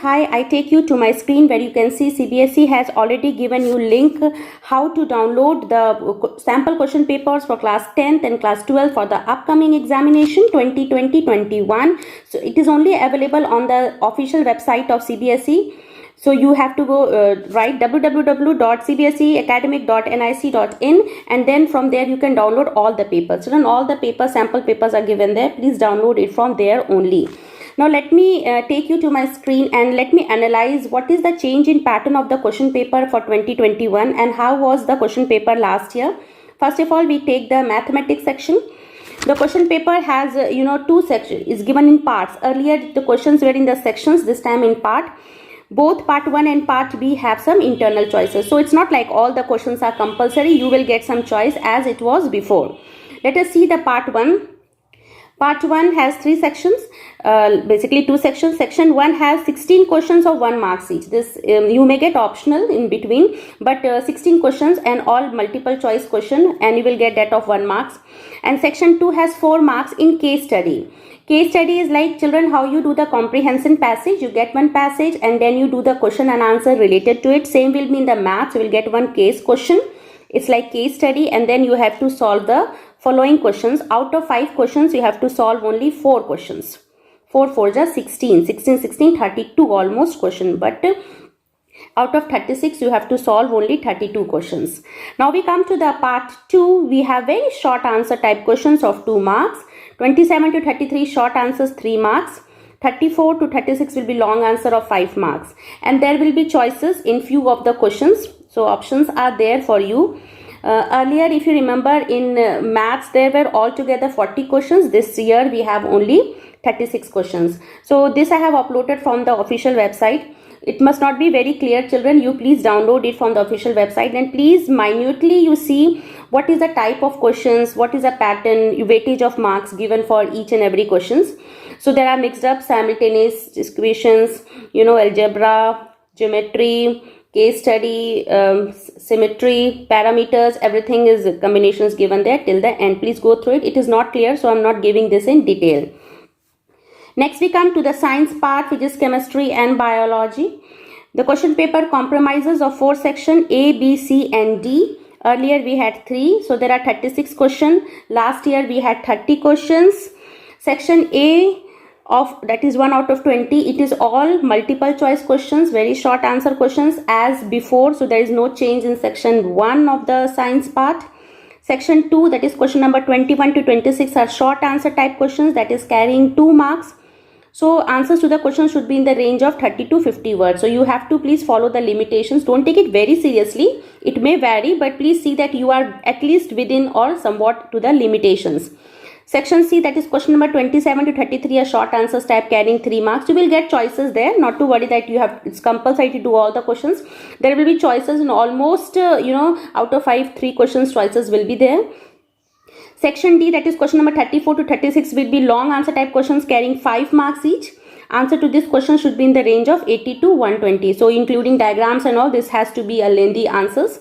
hi, I take you to my screen where you can see CBSE has already given you link how to download the sample question papers for class 10th and class 12 for the upcoming examination 2020-21. So it is only available on the official website of CBSE. So you have to go write www.cbseacademic.nic.in, and then from there you can download all the papers. Children, all the papers, sample papers are given there. Please download it from there only. Now let me take you to my screen and let me analyze what is the change in pattern of the question paper for 2021 and how was the question paper last year. First of all, we take the mathematics section. The question paper has two sections, is given in parts. Earlier the questions were in the sections, this time in part. Both part 1 and part B have some internal choices. So it's not like all the questions are compulsory. You will get some choice as it was before. Let us see the part 1. Part 1 has 3 sections, basically 2 sections. Section 1 has 16 questions of 1 mark each. This you may get optional in between, but 16 questions and all multiple choice question, and you will get that of 1 marks. And section 2 has 4 marks in case study. Case study is like, children, how you do the comprehension passage. You get one passage and then you do the question and answer related to it. Same will be in the maths. You will get one case question. It's like case study, and then you have to solve the following questions. Out of 5 questions, you have to solve only 4 questions. 4 4 are 16. 16, 16, 32 almost question. But out of 36, you have to solve only 32 questions. Now we come to the part 2. We have very short answer type questions of 2 marks. 27 to 33 short answers 3 marks. 34 to 36 will be long answer of 5 marks. And there will be choices in few of the questions. So options are there for you. Earlier, if you remember, in maths, there were altogether 40 questions. This year, we have only 36 questions. So this I have uploaded from the official website. It must not be very clear, children. You please download it from the official website, and please minutely you see what is the type of questions, what is the pattern, weightage of marks given for each and every questions. So there are mixed up simultaneous equations, algebra, geometry, case study, symmetry, parameters, everything is combinations given there till the end. Please go through it. It is not clear, so I'm not giving this in detail. Next we come to the science part, which is chemistry and biology. The question paper comprises of 4 sections, A, B, C and D. Earlier we had 3, so there are 36 questions. Last year we had 30 questions. Section A, that is 1 out of 20, it is all multiple choice questions, very short answer questions as before. So there is no change in section 1 of the science part. Section 2, that is question number 21 to 26, are short answer type questions, that is carrying 2 marks. So answers to the question should be in the range of 30 to 50 words. So you have to please follow the limitations. Don't take it very seriously. It may vary, but please see that you are at least within or somewhat to the limitations. Section C, that is question number 27 to 33, are short answers type carrying 3 marks. You will get choices there. Not to worry that it's compulsory to do all the questions. There will be choices in almost, out of 5, 3 questions choices will be there. Section D, that is question number 34 to 36, will be long answer type questions carrying 5 marks each. Answer to this question should be in the range of 80 to 120. So including diagrams and all, this has to be a lengthy answers.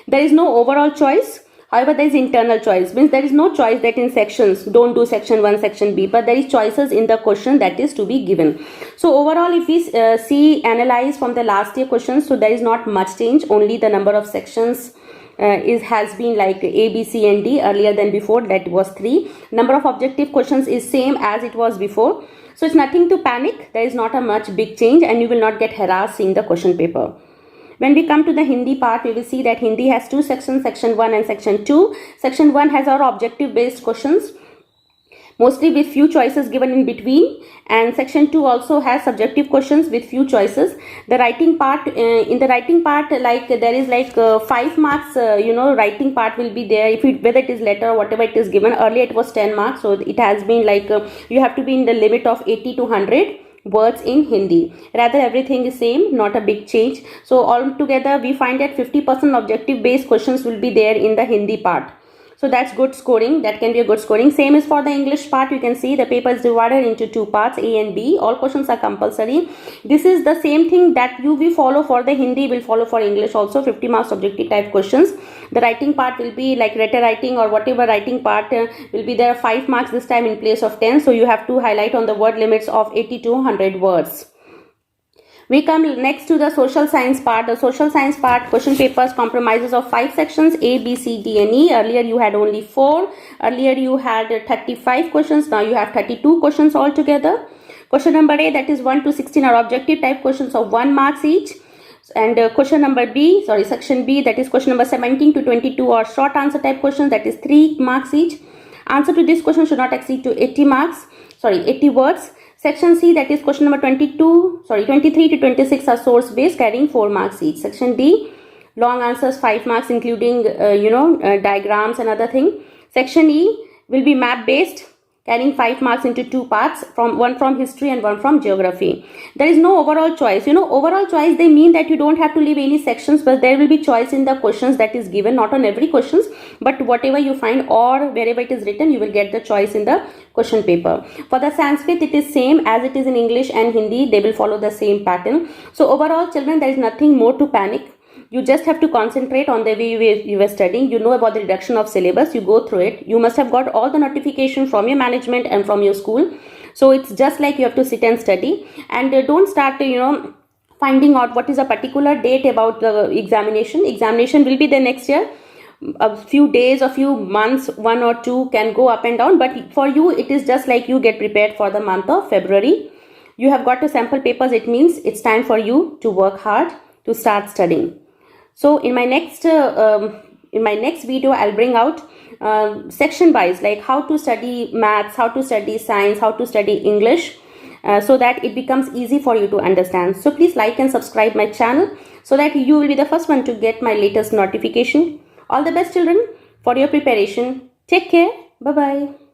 There is no overall choice. However, there is internal choice. Means there is no choice that in sections, don't do section 1, section B, but there is choices in the question that is to be given. So overall, if we analyze from the last year questions, so there is not much change. Only the number of sections has been like A, B, C and D earlier than before, that was 3. Number of objective questions is same as it was before. So it's nothing to panic. There is not a much big change, and you will not get harassed seeing the question paper. When we come to the Hindi part, we will see that Hindi has 2 sections, section 1 and section 2. Section 1 has our objective based questions, mostly with few choices given in between, and section 2 also has subjective questions with few choices. The writing part, in the writing part, like there is like 5 marks, writing part will be there, whether it is letter or whatever it is given. Earlier it was 10 marks, so it has been like you have to be in the limit of 80 to 100 words in Hindi. Rather everything is same, not a big change. So altogether we find that 50% objective based questions will be there in the Hindi part. So that's good scoring. That can be a good scoring. Same is for the English part. You can see the paper is divided into 2 parts, A and B. All questions are compulsory. This is the same thing that we follow for the Hindi, will follow for English also. 50 marks objective type questions. The writing part will be like letter writing or whatever writing part will be there 5 marks this time in place of 10. So you have to highlight on the word limits of 80 to 100 words. We come next to the social science part. The social science part question papers comprises of 5 sections, A, B, C, D and E. Earlier you had only 4. Earlier you had 35 questions. Now you have 32 questions altogether. Question number A, that is 1 to 16 are objective type questions of 1 marks each. And question number B, section B, that is question number 17 to 22 are short answer type questions, that is 3 marks each. Answer to this question should not exceed to 80 words. Section C, that is question number 23 to 26 are source based, carrying 4 marks each. Section D, long answers 5 marks, including diagrams and other thing. Section E will be map based, carrying 5 marks into 2 parts, one from history and one from geography. There is no overall choice. Overall choice, they mean that you don't have to leave any sections, but there will be choice in the questions that is given, not on every questions, but whatever you find or wherever it is written, you will get the choice in the question paper. For the Sanskrit, it is same as it is in English and Hindi. They will follow the same pattern. So overall, children, there is nothing more to panic. You just have to concentrate on the way you were studying. You know about the reduction of syllabus. You go through it. You must have got all the notification from your management and from your school. So it's just like you have to sit and study. And don't start, finding out what is a particular date about the examination. Examination will be the next year. A few days, a few months, 1 or 2 can go up and down. But for you, it is just like you get prepared for the month of February. You have got the sample papers. It means it's time for you to work hard to start studying. So in my next video, I'll bring out section wise, like how to study maths, how to study science, how to study English, so that it becomes easy for you to understand. So please like and subscribe my channel so that you will be the first one to get my latest notification. All the best, children, for your preparation. Take care. Bye-bye.